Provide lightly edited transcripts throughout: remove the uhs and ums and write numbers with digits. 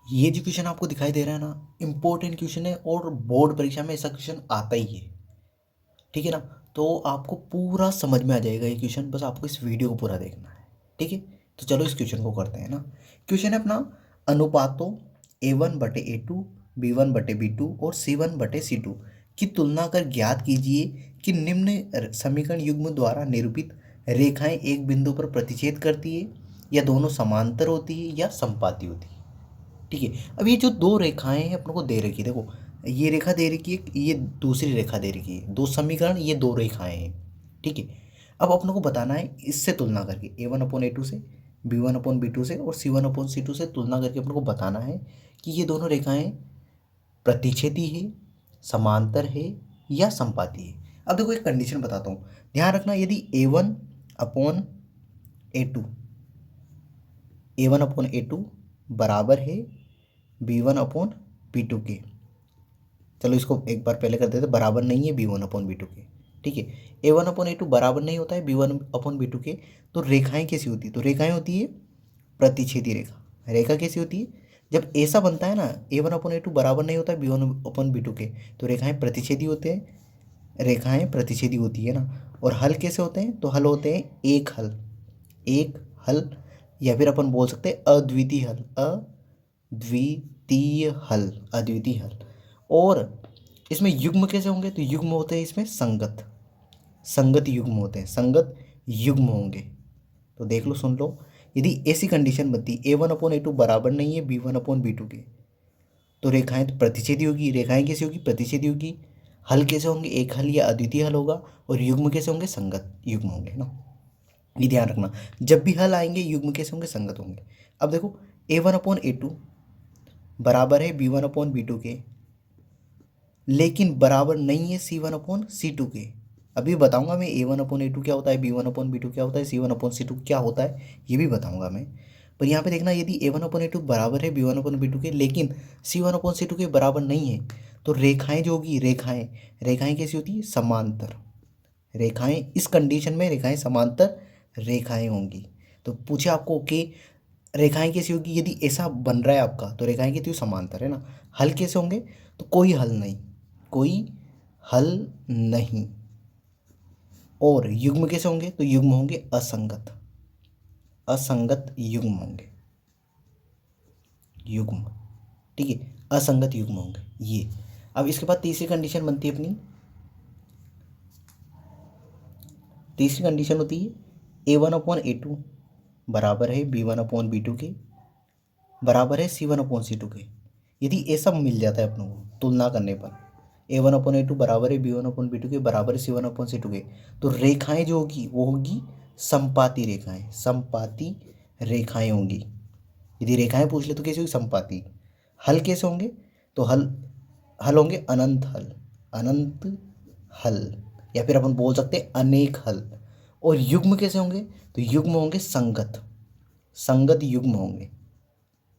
ये जो क्वेश्चन आपको दिखाई दे रहा है ना, इम्पोर्टेंट क्वेश्चन है और बोर्ड परीक्षा में ऐसा क्वेश्चन आता ही है। ठीक है ना। तो आपको पूरा समझ में आ जाएगा ये क्वेश्चन, बस आपको इस वीडियो को पूरा देखना है। ठीक है। तो चलो इस क्वेश्चन को करते हैं ना। क्वेश्चन है अपना, अनुपातों A1/A2, B1/B2 और C1/C2 की तुलना कर ज्ञात कीजिए कि निम्न समीकरण युग्म द्वारा निरूपित रेखाएं एक बिंदु पर प्रतिच्छेद करती है या दोनों समांतर होती है या समपाती होती है। ठीक है। अब ये जो दो रेखाएं हैं अपने को दे रखी है, देखो ये रेखा दे रखी है, ये दूसरी रेखा दे रखी है, दो समीकरण, ये दो रेखाएं हैं। ठीक है। अब अपने को बताना है इससे तुलना करके A1/A2 से, B1/B2 से और C1/C2 से तुलना करके अपने को बताना है कि ये दोनों रेखाएं प्रतिच्छेदी है, समांतर है या समपाती है। अब देखो एक कंडीशन बताता हूँ, ध्यान रखना। यदि A1/A2 बराबर है B1/B2 के, चलो इसको एक बार पहले कर देते, बराबर नहीं है B1/B2 के। ठीक है। A1/A2 बराबर नहीं होता है B1/B2 के, तो रेखाएं कैसी होती है? तो रेखाएं होती है प्रतिच्छेदी रेखा। रेखा कैसी होती है? जब ऐसा बनता है ना, A1/A2 बराबर नहीं होता है B1/B2 के, तो रेखाएं प्रतिच्छेदी होते हैं, रेखाएं प्रतिच्छेदी होती है ना। और हल कैसे होते हैं? तो हल होते हैं एक हल, एक हल, या फिर अपन बोल सकते हैं अद्वितीय हल, अद्वितीय हल, अद्वितीय हल। और इसमें युग्म कैसे होंगे? तो युग्म होते हैं इसमें संगत, संगत युग्म होते हैं, संगत युग्म होंगे। तो देख लो, सुन लो, यदि ऐसी कंडीशन बनती A1/A2 बराबर नहीं है B1/B2 के, तो रेखाएं तो प्रतिच्छेदी होगी। रेखाएं कैसी होगी? प्रतिच्छेदी होगी। हल कैसे होंगे? एक हल या अद्वितीय हल होगा। और युग्म कैसे होंगे? संगत युग्म होंगे ना। ये ध्यान रखना, जब भी हल आएंगे युग्म कैसे होंगे? संगत होंगे। अब देखो A1/A2 बराबर है B1/B2 के, लेकिन बराबर नहीं है C1/C2 के। अभी बताऊंगा मैं A1/A2 क्या होता है, B1/B2 क्या होता है, C1/C2 क्या होता है, ये भी बताऊंगा मैं। पर यहाँ पे देखना, यदि A1/A2 बराबर है B1/B2 के, लेकिन C1/C2 के बराबर नहीं है, तो रेखाएं जो होगी, रेखाएं, रेखाएं कैसी होती है? समांतर रेखाएं। इस कंडीशन में रेखाएं समांतर रेखाएं होंगी। तो पूछे आपको कि रेखाएं कैसी होगी? यदि ऐसा बन रहा है आपका, तो रेखाएं कितनी समांतर है ना। हल कैसे होंगे? तो कोई हल नहीं, कोई हल नहीं। और युग्म कैसे होंगे? तो युग्म होंगे असंगत, असंगत युग्म होंगे, युग्म। ठीक है, असंगत युग्म होंगे ये। अब इसके बाद तीसरी कंडीशन बनती है अपनी, तीसरी कंडीशन होती है A1/A2 बराबर है B1/B2 के, बराबर है C1/C2 के। यदि ऐसा मिल जाता है अपनों को तुलना करने पर, A1/A2 बराबर है B1/B2 के, बराबर है C1/C2 के, तो रेखाएं जो होगी वो होगी समपाती रेखाएं, समपाती रेखाएं होंगी। यदि रेखाएं पूछ ले तो कैसे होगी? समपाती। हल कैसे होंगे? तो हल, हल होंगे अनंत हल, अनंत हल, या फिर अपन बोल सकते हैं अनेक हल। और युग्म कैसे होंगे? तो युग्म होंगे संगत, संगत युग्म होंगे,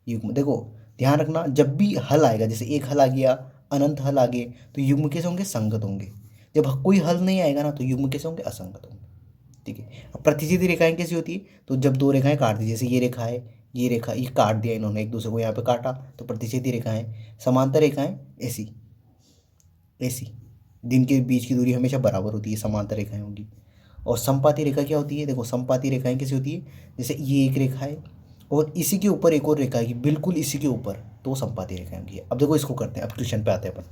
युग्म। देखो ध्यान रखना, जब भी हल आएगा, जैसे एक हल आ गया, अनंत हल आ गए, तो युग्म कैसे होंगे? संगत होंगे। जब कोई हल नहीं आएगा ना, तो युग्म कैसे होंगे? असंगत होंगे। ठीक है। अब प्रतिच्छेदी रेखाएं कैसी होती है? तो जब दो रेखाएं काट दी, जैसे ये रेखा है, ये रेखा, ये काट दिया इन्होंने एक दूसरे को, यहाँ पे काटा, तो प्रतिच्छेदी रेखाएं। समांतर रेखाएं ऐसी, ऐसी, जिनके बीच की दूरी हमेशा बराबर होती है, समांतर रेखाएं होंगी। और समपाती रेखा क्या होती है? देखो समपाती रेखाएं कैसी होती है? जैसे ये एक रेखा है और इसी के ऊपर एक और रेखा है, बिल्कुल इसी के ऊपर, तो समपाती रेखाएं होंगी। अब देखो इसको करते हैं, अब क्वेश्चन पे आते हैं अपन।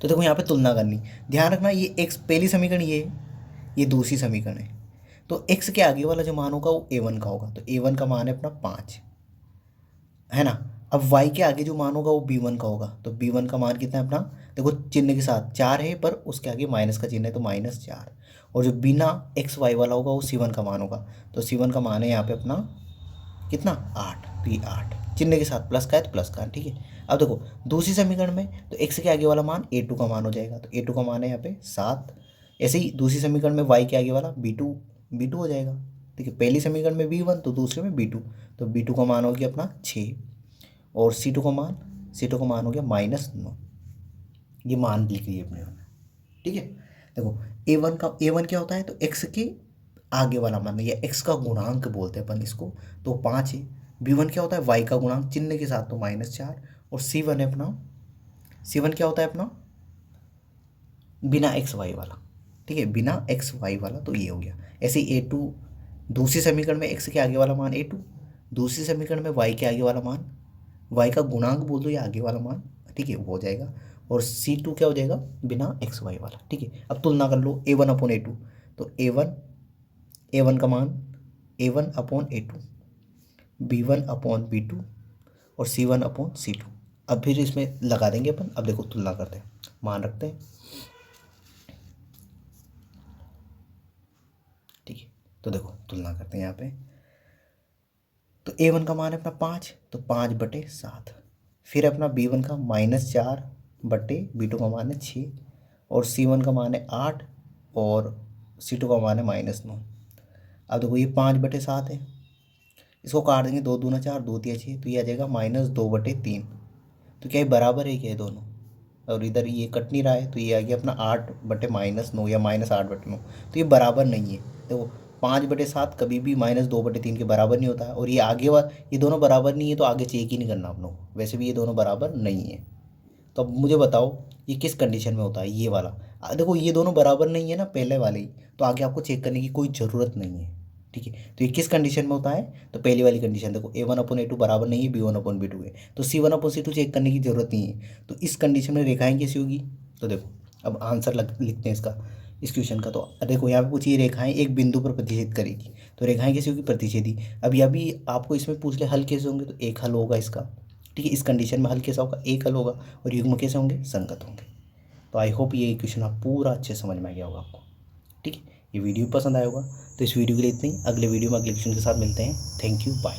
तो देखो यहाँ पे तुलना करनी, ध्यान रखना, ये एक्स पहली समीकरण ये है, ये दूसरी समीकरण है। तो एक्स के आगे वाला जो मान होगा वो A1 का होगा, तो A1 का मान है अपना 5, है ना। अब वाई के आगे जो मान होगा वो B1 का होगा, तो B1 का मान कितना है अपना? देखो चिन्ह के साथ 4 है, पर उसके आगे माइनस का चिन्ह है, तो -4। और जो बिना एक्स वाई वाला होगा वो C1 का मान होगा, तो C1 का मान है यहाँ पे अपना कितना? 8, तो ये 8 चिन्ह के साथ, प्लस का है तो प्लस का है। ठीक है। अब देखो दूसरी समीकरण में, तो एक्स के आगे वाला मान A2 का मान हो जाएगा, तो A2 का मान है यहाँ पे 7। ऐसे ही दूसरी समीकरण में वाई के आगे वाला B2 हो जाएगा। ठीक है, पहली समीकरण में B1 तो दूसरे में B2, तो B2 का मान हो गया अपना 6। और C2 का मान हो गया -9। ये मान लिख लिए अपने हमने। ठीक है। देखो A1 क्या होता है? तो एक्स के आगे वाला मान, या एक्स का गुणांक बोलते हैं अपन इसको, तो 5 है। B1 क्या होता है, y का गुणांक चिन्ह के साथ, तो -4। और C1 है अपना, C1 क्या होता है अपना, बिना एक्स वाई वाला, ठीक है, बिना एक्स वाई वाला, तो ये हो गया। ऐसे ही A2, दूसरी समीकरण में x के आगे वाला मान A2, दूसरी समीकरण में y के आगे वाला मान, y का गुणांक बोल दो या आगे वाला मान, ठीक है, वो हो जाएगा। और C2 क्या हो जाएगा, बिना एक्स वाई वाला, ठीक है। अब तुलना कर लो A1/A2, तो A1 का मान A1/A2, B1/B2 और C1/C2। अब फिर इसमें लगा देंगे अपन। अब देखो तुलना करते हैं, मान रखते हैं, ठीक है। तो देखो तुलना करते हैं यहाँ पे, तो A1 का मान है अपना 5, तो 5/7। फिर अपना B1 का -4/B2 का मान है 6, और C1 का मान है 8, और C2 का मान है -9। अब देखो ये 5/7 है, इसको काट देंगे, 2 दूना 4, 2 तिया 6, तो ये आ जाएगा -2/3। तो क्या ये बराबर है क्या ये दोनों, और इधर ये कट नहीं रहा है, तो ये आ गया अपना 8/-9 या -8/9। तो ये बराबर नहीं है। देखो 5/7 कभी भी -2/3 के बराबर नहीं होता है, और ये आगे ये दोनों बराबर नहीं है, तो आगे चेक ही नहीं करना आप लोग को, वैसे भी ये दोनों बराबर नहीं है। तो अब मुझे बताओ ये किस कंडीशन में होता है, ये वाला। देखो ये दोनों बराबर नहीं है ना, पहले वाले ही, तो आगे आपको चेक करने की कोई ज़रूरत नहीं है, ठीक है। तो ये किस कंडीशन में होता है, तो पहली वाली कंडीशन देखो, A1/A2 बराबर नहीं है B1/B2 के, तो C1/C2 चेक करने की जरूरत नहीं है। तो इस कंडीशन में रेखाएं कैसी होगी, तो देखो अब आंसर लिखते हैं इसका, इस क्वेश्चन का। तो देखो यहाँ पे पूछी ये रेखाएं एक बिंदु पर प्रतिच्छेद करेगी, तो रेखाएं कैसी होगी, प्रतिच्छेदी। अब यह भी आपको इसमें पूछ ले हल कैसे होंगे, तो एक हल होगा इसका, ठीक है। इस कंडीशन में हल कैसा होगा, एक हल होगा, और युग्म कैसे होंगे, संगत होंगे। तो आई होप ये क्वेश्चन आप पूरा अच्छे समझ में आ गया होगा आपको, ठीक है। ये वीडियो पसंद आया होगा, तो इस वीडियो के लिए इतना ही। अगले वीडियो में अगले क्वेश्चन के साथ मिलते हैं। Thank you, bye.